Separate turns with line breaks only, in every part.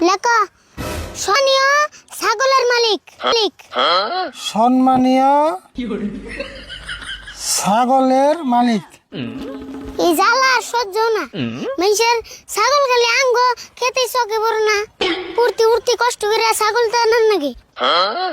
লেখা সম্মানীয় ছাগলের মালিক।
সম্মানীয় ছাগলের মালিক।
এই জ্বালা আর সহ্য না। মানুষের ছাগল খালি আঙ্গ খেতে চোখে পড়ে না, উড়তে উড়তে কষ্ট করে ছাগল তো আনার নাকি। হ্যাঁ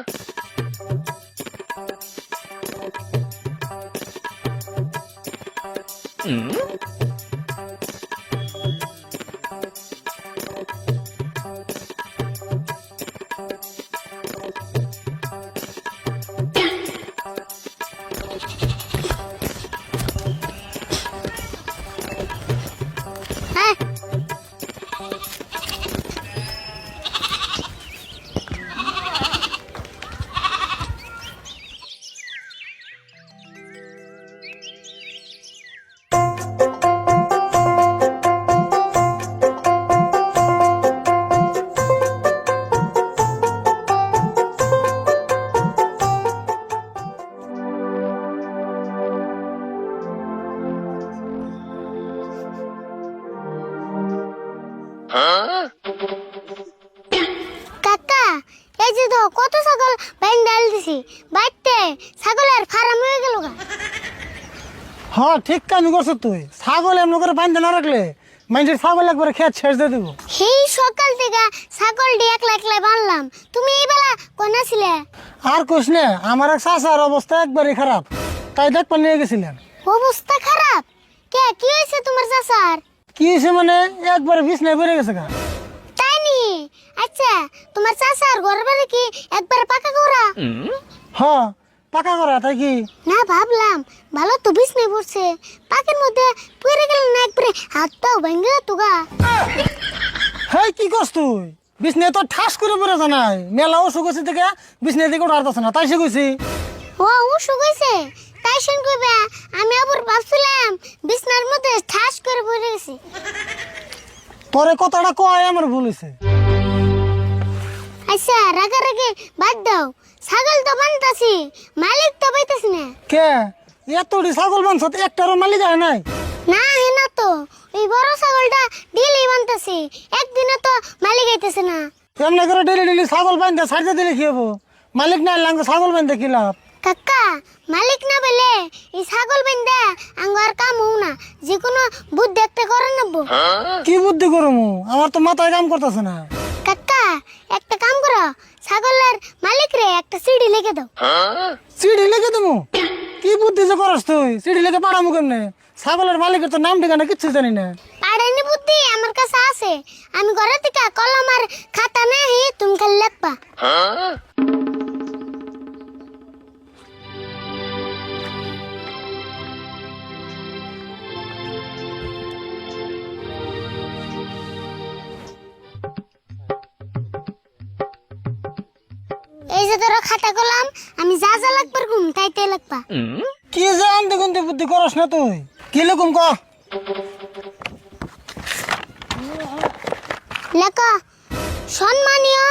কাকা, এই যে তো কত ছাগল বাইন ডাল দিছি, বাইতে ছাগলের ফার্ম হয়ে গেল গা।
হ্যাঁ ঠিক কাজ করছো তুই। ছাগল এমন করে বাঁধতে না রাখলে মানুষের ছাগল একবারে খেয়ে শেষ দিয়ে দেবো।
সেই সকাল থেকে ছাগলটি একলা একলা বানলাম, তুমি এই বেলা কোনা ছিলে?
আর কোশ না, আমার এক চাচার অবস্থা একবারে খারাপ, তাই দেখবার নিয়ে গেছিলেন।
অবস্থা খারাপ? কে কি হয়েছে তোমার চাচার?
কি হয়েছে মানে একবারে বিছনায় পড়ে গেছে গা।
তাই নি? আচ্ছা, তোমার চাচার ঘর বাড়ি কি একবার পাকা করা?
হ্যাঁ পাকা করা, তাই কি?
না, ভাবলাম ভালো তো বিছনায় পড়ছে, পাকের মধ্যে পড়ে গেল না একবারে হাতটাও ভেঙে যেত গা।
হেই কি করছ তুই? বিছনায় তো ঠাস করে পড়ে জানাই, মেলা অসুখ হয়েছে থেকে বিছনায় থেকে উঠার না, তাই সে কইছি।
ও অসুখ হয়েছে তাই শুন কইবে, আমি আবার ভাবছিলাম বিছনার মধ্যে ঠাস করে পড়ে গেছি।
তোরে কথাটা কয় আমার ভুল হয়েছে।
আচ্ছা, রাগারাগি বাদ দাও, ছাগল তো বানতাছি, মালিক তো পাইতাছি না।
কে এতটি ছাগল বানছ, একটারও মালিক হয় নাই?
না হে না তো, ওই বড় ছাগলটা ডেলি বানতাছি, একদিনে তো মালিক আইতেছে না।
এমনি করে ডেলি ডেলি ছাগল বান্ধে ছাড়তে দিলে কি হবো? মালিক না এলে ছাগল বান্ধে কি লাভ?
কাকা, মালিক না বলে এই ছাগল বান্ধা আঙ্গার কাম হও না, যে কোনো বুদ্ধি একটা করে নেবো।
কি বুদ্ধি করমু, আমার তো মাথায় কাম করতেছে না।
কাকা, একটা কাম করো, ছাগলের মালিক রে একটা সিডি লিখে দাও।
চিঠি লিখে দেবো? কি বুদ্ধি যে করস তুই? চিঠি লিখে পাঠাবো কেমনে? ছাগলের মালিকের তো নাম ঠিকানা কিচ্ছু জানি না।
পাড়ানি বুদ্ধি আমার কাছে আছে, আমি ঘরে থেকে কলম আর খাতা নেই, তুমি খালি লিখবা। এই যে তোরা খাতা কলম, আমি যা যা লাগবার ঘুম তাই তাই লিখবা।
কি যে আনতে গুনতে বুদ্ধি করস না তুই? কি লিখুম ক?
লেখা সম্মানীয়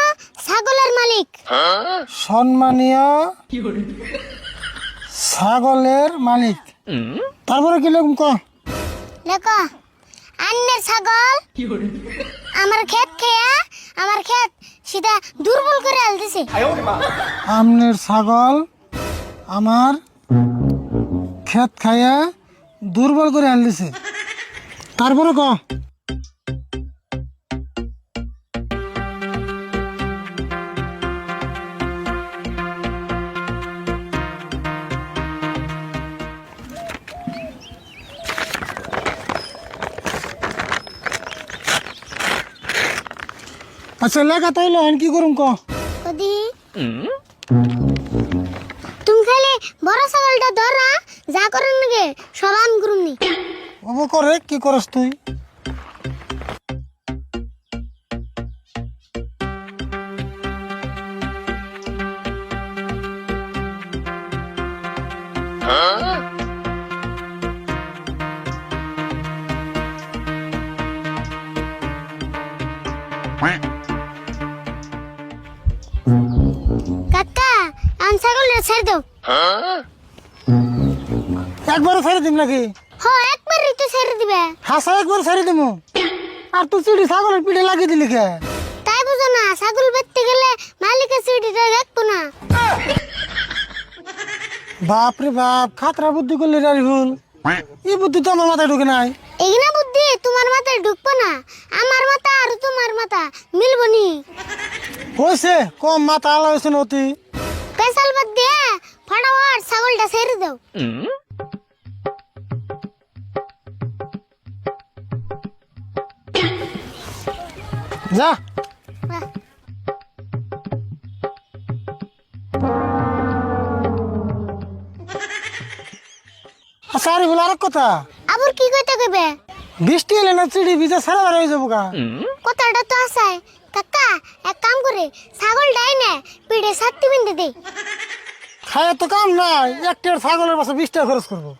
ছাগলের মালিক।
সম্মানীয় ছাগলের মালিক। তারপরে কি লিখুম ক?
লেখা আন্নের ছাগল আমার ক্ষেত খেয়া আমার ক্ষেত সেটা দুর্বল করে আলতেছে।
আমনের ছাগল আমার ক্ষেত খাইয়া দুর্বল করে আনলিছে। তারপরে ক? আচ্ছা লেখা তাইলে এখন কি করুম ক?
ওদি তুমি খালি বড় ছাগলটা ধরা, যা করেন নাকি সব আমি করুমনি।
ও করে কি করস তুই?
কাকা, আন ছাগলটা ছেড়ে দাও।
একবারে ছেড়ে দিম নাকি?
হ, একবারই তো ছেড়ে দিবে।
হাসা একবার ছেড়ে দিমু, আর তুই চিড়ি ছাগলের পিঠে লাগিয়ে দিলি কে?
তাই ছাগল বেচতে গেলে মালিকের সিটিটা দেখবো না।
বাপ রে বাপ, খাতরা বুদ্ধি করলে রারিফুল, এই বুদ্ধি তো আমার মাথায় ঢুকে নাই।
এগুলা বুদ্ধি তোমার মাথায় ঢুকবো না, আমার মাথা আর তোমার মাথা মিলবো নি।
হয়েছে কম মাথা আলা হয়েছে নতি।
পেশাল বাদ দিয়ে ফটাফট ছাগলটা ছেড়ে দাও।
যা
বাহ,
আচ্ছা আরিফুল, আরেক কথা,
আবার কি কইতে কইবে?
বৃষ্টি এলে না চিড়ি ভিজে সারা বার হয়ে যাবো গা।
কথাটা তো আসাই কাকা, এক কাম করে ছাগলটাই নে পিঠে ছাত্তি বিন্দে দে।
খায় তো কাম নাই, একটা ছাগলের পাশে 20 টাকা খরচ করবো।